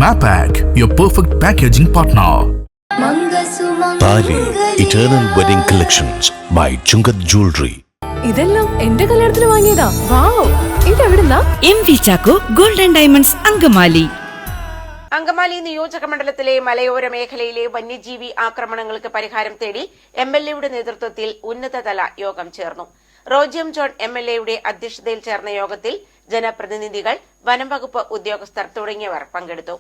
Mapak, your perfect packaging partner. Thali eternal wedding collections by Chungath jewellery. ഇതെല്ലാം എന്റെ കല്യാണത്തിന് വാങ്ങിയതാ. വാവ്, ഇതെവിടുന്നാ? MV Chacko golden diamonds Angamaly. Angamaly നിയോജക മണ്ഡലത്തിലെ മലയോര മേഖലയിലെ വന്യജീവി ആക്രമണങ്ങൾക്ക് പരിഹാരം തേടി MLAയുടെ നേതൃത്വത്തിൽ ഉന്നതതല യോഗം ചേർന്നു. റോജി ജോൺ MLAയുടെ അധ്യക്ഷതയിൽ ചേർന്ന യോഗത്തിൽ ജനപ്രതിനിധികൾ, വനംവകുപ്പ് ഉദ്യോഗസ്ഥർ തുടങ്ങിയവർ പങ്കെടുത്തു.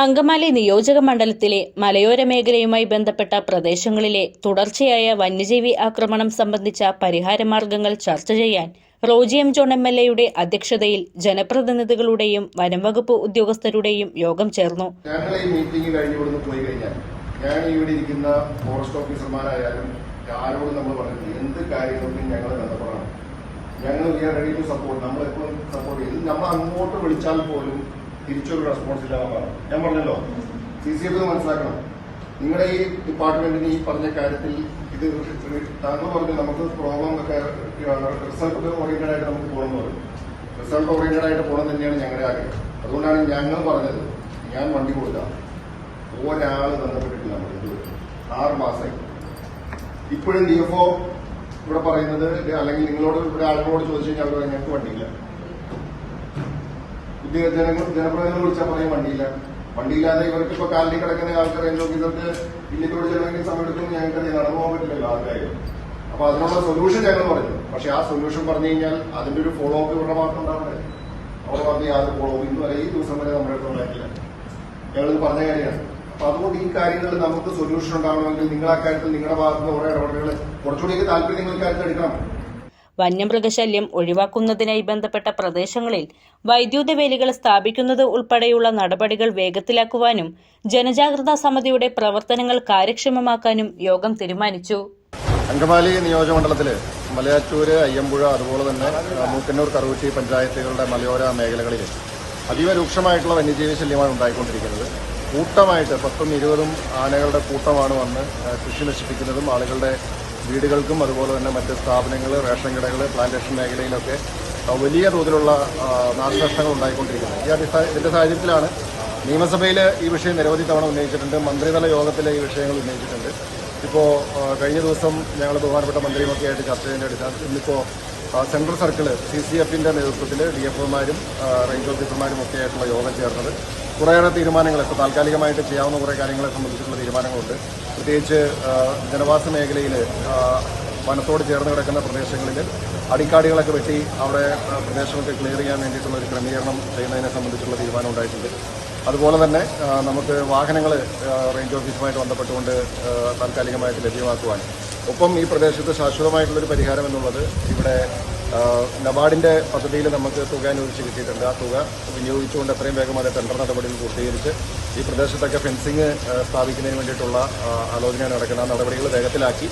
അങ്കമാലി നിയോജക മണ്ഡലത്തിലെ മലയോര മേഖലയുമായി ബന്ധപ്പെട്ട പ്രദേശങ്ങളിലെ തുടർച്ചയായ വന്യജീവി ആക്രമണം സംബന്ധിച്ച പരിഹാരമാർഗങ്ങൾ ചർച്ച ചെയ്യാൻ റോജി ജോൺ MLAയുടെ അധ്യക്ഷതയിൽ ജനപ്രതിനിധികളുടെയും വനംവകുപ്പ് ഉദ്യോഗസ്ഥരുടെയും യോഗം ചേർന്നു. ഞങ്ങൾ ഈ മീറ്റിംഗ് കഴിഞ്ഞുകൊടുന്ന് പോയി കഴിഞ്ഞാൽ ഞാൻ ഇവിടെ ഇരിക്കുന്ന ഫോറസ്റ്റ് ഓഫീസർമാരായാലും ആരോടും നമ്മൾ പറഞ്ഞിട്ട് എന്ത് കാര്യങ്ങൾക്കും ഞങ്ങൾ ബന്ധപ്പെടണം. ഞങ്ങൾ റെഡി ടു സപ്പോർട്ട്. നമ്മളെപ്പോഴും സപ്പോർട്ട് ചെയ്ത് നമ്മൾ അങ്ങോട്ട് വിളിച്ചാൽ പോലും തിരിച്ചൊരു റെസ്പോൺസ് ഇല്ലാതാണ്. ഞാൻ പറഞ്ഞല്ലോ, CCF മനസ്സിലാക്കണം. നിങ്ങളുടെ ഈ ഡിപ്പാർട്ട്മെന്റിന് ഈ പറഞ്ഞ കാര്യത്തിൽ ഇത് താങ്കൾ പറഞ്ഞു നമുക്ക് പ്രോബ്ലം ഒക്കെ റിസൾട്ട് ഓറിയന്റഡ് ആയിട്ട് നമുക്ക് പോകണമെന്ന് പറയും. റിസൾട്ട് ഓറിയന്റഡ് ആയിട്ട് പോകണം തന്നെയാണ് ഞങ്ങളുടെ ആഗ്രഹം. അതുകൊണ്ടാണ് ഞങ്ങൾ പറഞ്ഞത് ഞാൻ വണ്ടി കൊടുക്കാം. ഒരാൾ ബന്ധപ്പെട്ടിട്ടില്ല. നമ്മൾ 6 മാസമായി. ഇപ്പോഴും DFO ഇവിടെ പറയുന്നത്, അല്ലെങ്കിൽ നിങ്ങളോട് ഇവിടെ ആളുകളോട് ചോദിച്ചു കഴിഞ്ഞാൽ അവർ ഞങ്ങൾക്ക് വണ്ടിയില്ല. ജനപ്രതിനിധികൾ വിളിച്ചാൽ പറയും വണ്ടിയില്ല. വണ്ടിയില്ലാതെ ഇവർക്ക് ഇപ്പൊ കാലിൽ കിടക്കുന്ന ആൾക്കാർ റേഞ്ച് ഓഫീസർക്ക് ഇല്ലിത്തോട് ചെല്ലണമെങ്കിൽ സമയം എടുക്കും. ഞങ്ങൾക്ക് നടന്നു പോകാൻ പറ്റില്ലല്ലോ ആൾക്കാരും. അപ്പൊ അതിനുള്ള സൊല്യൂഷൻ ഞങ്ങൾ പറഞ്ഞു. പക്ഷെ ആ സൊല്യൂഷൻ പറഞ്ഞു കഴിഞ്ഞാൽ അതിന്റെ ഒരു ഫോളോ അപ്പ് ഇവരുടെ ഭാഗത്ത് ഉണ്ടാവട്ടെ. അവർ പറഞ്ഞ യാതൊരു ഫോളോ അപ്പ് ഇന്ന് വരെ ഈ ദിവസം വരെ നമ്മുടെ അടുത്ത് ഉണ്ടായിട്ടില്ല. ഞങ്ങളിത് പറഞ്ഞ കാര്യമാണ്. അപ്പൊ അതുകൊണ്ട് ഈ കാര്യങ്ങളിൽ നമുക്ക് സൊല്യൂഷൻ ഉണ്ടാവണമെങ്കിൽ നിങ്ങൾ ആ കാര്യത്തിൽ നിങ്ങളുടെ ഭാഗത്ത് കുറെ ഇടപെടലുകൾ കുറച്ചുകൂടി താല്പര്യം നിങ്ങൾ കാര്യത്തിൽ എടുക്കണം. വന്യമൃഗശല്യം ഒഴിവാക്കുന്നതിനായി ബന്ധപ്പെട്ട പ്രദേശങ്ങളിൽ വൈദ്യുത വേലികൾ സ്ഥാപിക്കുന്നത് ഉൾപ്പെടെയുള്ള നടപടികൾ വേഗത്തിലാക്കുവാനും ജനജാഗ്രതാ സമിതിയുടെ പ്രവർത്തനങ്ങൾ കാര്യക്ഷമമാക്കാനും യോഗം തീരുമാനിച്ചു. അങ്കമാലി നിയോജകമണ്ഡലത്തില് മലയാറ്റൂര്, അയ്യമ്പുഴ, അതുപോലെ തന്നെ മൂക്കന്നൂർ, കറുകുറ്റി പഞ്ചായത്തുകളുടെ മലയോര മേഖലകളിൽ അതീവ രൂക്ഷമായിട്ടുള്ള വന്യജീവി ശല്യമാണ് ഉണ്ടായിക്കൊണ്ടിരിക്കുന്നത്. കൂട്ടമായിട്ട് 10ഉം 20ഉം ആനകളുടെ കൂട്ടമാണ് വന്ന് കൃഷി നശിപ്പിക്കുന്നതും ആളുകളുടെ വീടുകൾക്കും അതുപോലെ തന്നെ മറ്റ് സ്ഥാപനങ്ങൾ, റേഷൻ കടകൾ, പ്ലാന്റേഷൻ മേഖലയിലൊക്കെ വലിയ തോതിലുള്ള നാശനഷ്ടങ്ങൾ ഉണ്ടായിക്കൊണ്ടിരിക്കുന്നത്. ഇതിന്റെ സാഹചര്യത്തിലാണ് നിയമസഭയിൽ ഈ വിഷയം നിരവധി തവണ ഉന്നയിച്ചിട്ടുണ്ട്. മന്ത്രിതല യോഗത്തിൽ ഈ വിഷയങ്ങൾ ഉന്നയിച്ചിട്ടുണ്ട്. ഇപ്പോൾ കഴിഞ്ഞ ദിവസം ഞങ്ങൾ ബഹുമാനപ്പെട്ട മന്ത്രിയുമൊക്കെ ആയിട്ട് ചർച്ച ചെയ്യേണ്ട അടിസ്ഥാനത്തിൽ ഇന്നിപ്പോൾ സെൻട്രൽ സർക്കിള് CCFന്റെ നേതൃത്വത്തിൽ DFOമാരും റേഞ്ച് ഓഫീസർമാരും ഒക്കെ ആയിട്ടുള്ള യോഗം ചേർന്നത് കുറേയേറെ തീരുമാനങ്ങൾ, ഇപ്പോൾ താൽക്കാലികമായിട്ട് ചെയ്യാവുന്ന കുറേ കാര്യങ്ങളെ സംബന്ധിച്ചിട്ടുള്ള തീരുമാനങ്ങളുണ്ട്. പ്രത്യേകിച്ച് ജനവാസ മേഖലയിൽ വനത്തോട് ചേർന്ന് കിടക്കുന്ന പ്രദേശങ്ങളിൽ അടിക്കാടുകളൊക്കെ വെട്ടി അവിടെ പ്രദേശങ്ങളൊക്കെ ക്ലിയർ ചെയ്യാൻ വേണ്ടിയിട്ടുള്ള ഒരു ക്രമീകരണം ചെയ്യുന്നതിനെ സംബന്ധിച്ചുള്ള തീരുമാനം ഉണ്ടായിട്ടുണ്ട്. അതുപോലെ തന്നെ നമുക്ക് വാഹനങ്ങൾ റേഞ്ച് ഓഫീസുമായിട്ട് ബന്ധപ്പെട്ടുകൊണ്ട് താൽക്കാലികമായിട്ട് ലഭ്യമാക്കുവാൻ, ഒപ്പം ഈ പ്രദേശത്ത് ശാശ്വതമായിട്ടുള്ളൊരു പരിഹാരം എന്നുള്ളത് ഇവിടെ നബാർഡിന്റെ പദ്ധതിയിൽ നമുക്ക് തുക അനുവദിച്ച് കിട്ടിയിട്ടുണ്ട്. ആ തുക വിനിയോഗിച്ചുകൊണ്ട് എത്രയും വേഗം അത് ടെൻഡർ നടപടികൾ പൂർത്തീകരിച്ച് ഈ പ്രദേശത്തൊക്കെ ഫെൻസിങ് സ്ഥാപിക്കുന്നതിന് വേണ്ടിയിട്ടുള്ള ആലോചനയാണ് നടക്കുന്നത്. ആ നടപടികൾ വേഗത്തിലാക്കി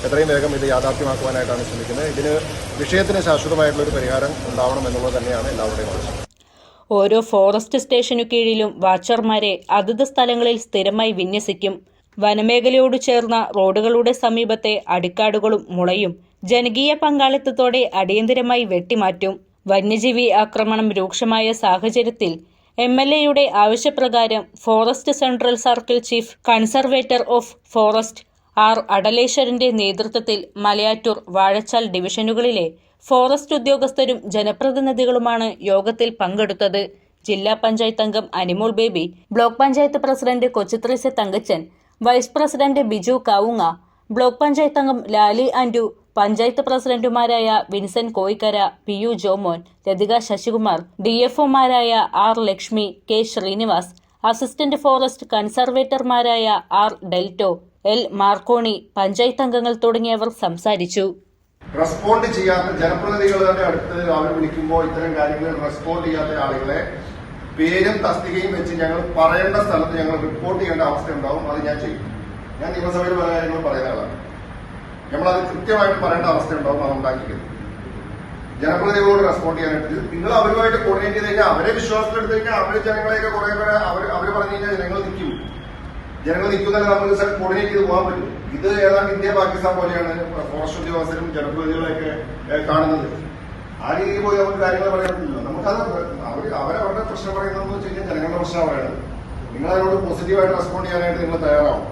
എത്രയും വേഗം ഇത് യാഥാർത്ഥ്യമാക്കുവാനായിട്ടാണ് ശ്രമിക്കുന്നത്. ഇതിന് വിഷയത്തിന് ശാശ്വതമായിട്ടുള്ളൊരു പരിഹാരം ഉണ്ടാവണം എന്നുള്ളത് തന്നെയാണ് എല്ലാവരുടെയും ആവശ്യം. ഓരോ ഫോറസ്റ്റ് സ്റ്റേഷനു കീഴിലും വാച്ചർമാരെ അതത് സ്ഥലങ്ങളിൽ സ്ഥിരമായി വിന്യസിക്കും. വനമേഖലയോട് ചേർന്ന റോഡുകളുടെ സമീപത്തെ അടിക്കാടുകളും മുളയും ജനകീയ പങ്കാളിത്തത്തോടെ അടിയന്തരമായി വെട്ടിമാറ്റും. വന്യജീവി ആക്രമണം രൂക്ഷമായ സാഹചര്യത്തിൽ MLAയുടെ ആവശ്യപ്രകാരം forest central circle chief conservator of forest R. അടലേശ്വരന്റെ നേതൃത്വത്തിൽ മലയാറ്റൂർ, വാഴച്ചാൽ ഡിവിഷനുകളിലെ ഫോറസ്റ്റ് ഉദ്യോഗസ്ഥരും ജനപ്രതിനിധികളുമാണ് യോഗത്തിൽ പങ്കെടുത്തത്. ജില്ലാ പഞ്ചായത്ത് അംഗം Animol Baby, block panchayat president Kochuthresia Thankachan, vice president Biju Kavunga, block panchayat അംഗം ലാലി ആൻഡു, പഞ്ചായത്ത് പ്രസിഡന്റുമാരായ വിൻസെന്റ് കോയിക്കര, PU ജോമോൻ, ലതിക ശശികുമാർ, DFOമാരായ R. Lakshmi, K. Srinivas, assistant forest കൺസർവേറ്റർമാരായ R. Delto, L. Marconi, panchayat അംഗങ്ങൾ തുടങ്ങിയവർ സംസാരിച്ചു. റെസ്പോണ്ട് ചെയ്യാത്ത ജനപ്രതിനിധികളുടെ അടുത്ത് അവർ വിളിക്കുമ്പോൾ ഇത്തരം കാര്യങ്ങളിൽ റെസ്പോണ്ട് ചെയ്യാത്ത ആളുകളെ പേരും തസ്തികയും വെച്ച് ഞങ്ങൾ പറയേണ്ട സ്ഥലത്ത് ഞങ്ങൾ റിപ്പോർട്ട് ചെയ്യേണ്ട അവസ്ഥ ഉണ്ടാവും. അത് ഞാൻ ചെയ്യും. ഞാൻ നിയമസഭയിൽ പല കാര്യങ്ങൾ പറയുന്ന ആളാണ്. നമ്മളത് കൃത്യമായിട്ട് പറയേണ്ട അവസ്ഥ ഉണ്ടാവും. അത് ഉണ്ടാക്കിയത് ജനപ്രതിനിധികളോട് റെസ്പോണ്ട് ചെയ്യാനായിട്ട് നിങ്ങൾ അവരുമായിട്ട് കോർഡിനേറ്റ് ചെയ്ത് കഴിഞ്ഞാൽ അവരെ വിശ്വാസത്തിലെടുത്ത് കഴിഞ്ഞാൽ അവര് ജനങ്ങളെയൊക്കെ കുറെ പേരെ അവർ പറഞ്ഞു കഴിഞ്ഞാൽ ജനങ്ങൾ നിൽക്കുന്നതിന് നമുക്ക് കോർഡിനേറ്റ് ചെയ്ത് പോകാൻ പറ്റും. ഇത് ഏതാണ്ട് ഇന്ത്യ പാകിസ്ഥാൻ പോലെയാണ് ഫോറസ്റ്റ് ഉദ്യോഗസ്ഥരും ജനപ്രതിനിധികളെയൊക്കെ കാണുന്നത്. ആ രീതിയിൽ പോയി അവർക്ക് കാര്യങ്ങൾ പറയാൻ പറ്റില്ല. നമുക്കത് അവരവരുടെ പ്രശ്നം പറയുന്നതെന്ന് വെച്ച് കഴിഞ്ഞാൽ ജനങ്ങളുടെ പ്രശ്നം പറയുന്നത്. നിങ്ങൾ അതിനോട് പോസിറ്റീവായിട്ട് റെസ്പോണ്ട് ചെയ്യാനായിട്ട് നിങ്ങൾ തയ്യാറാവും.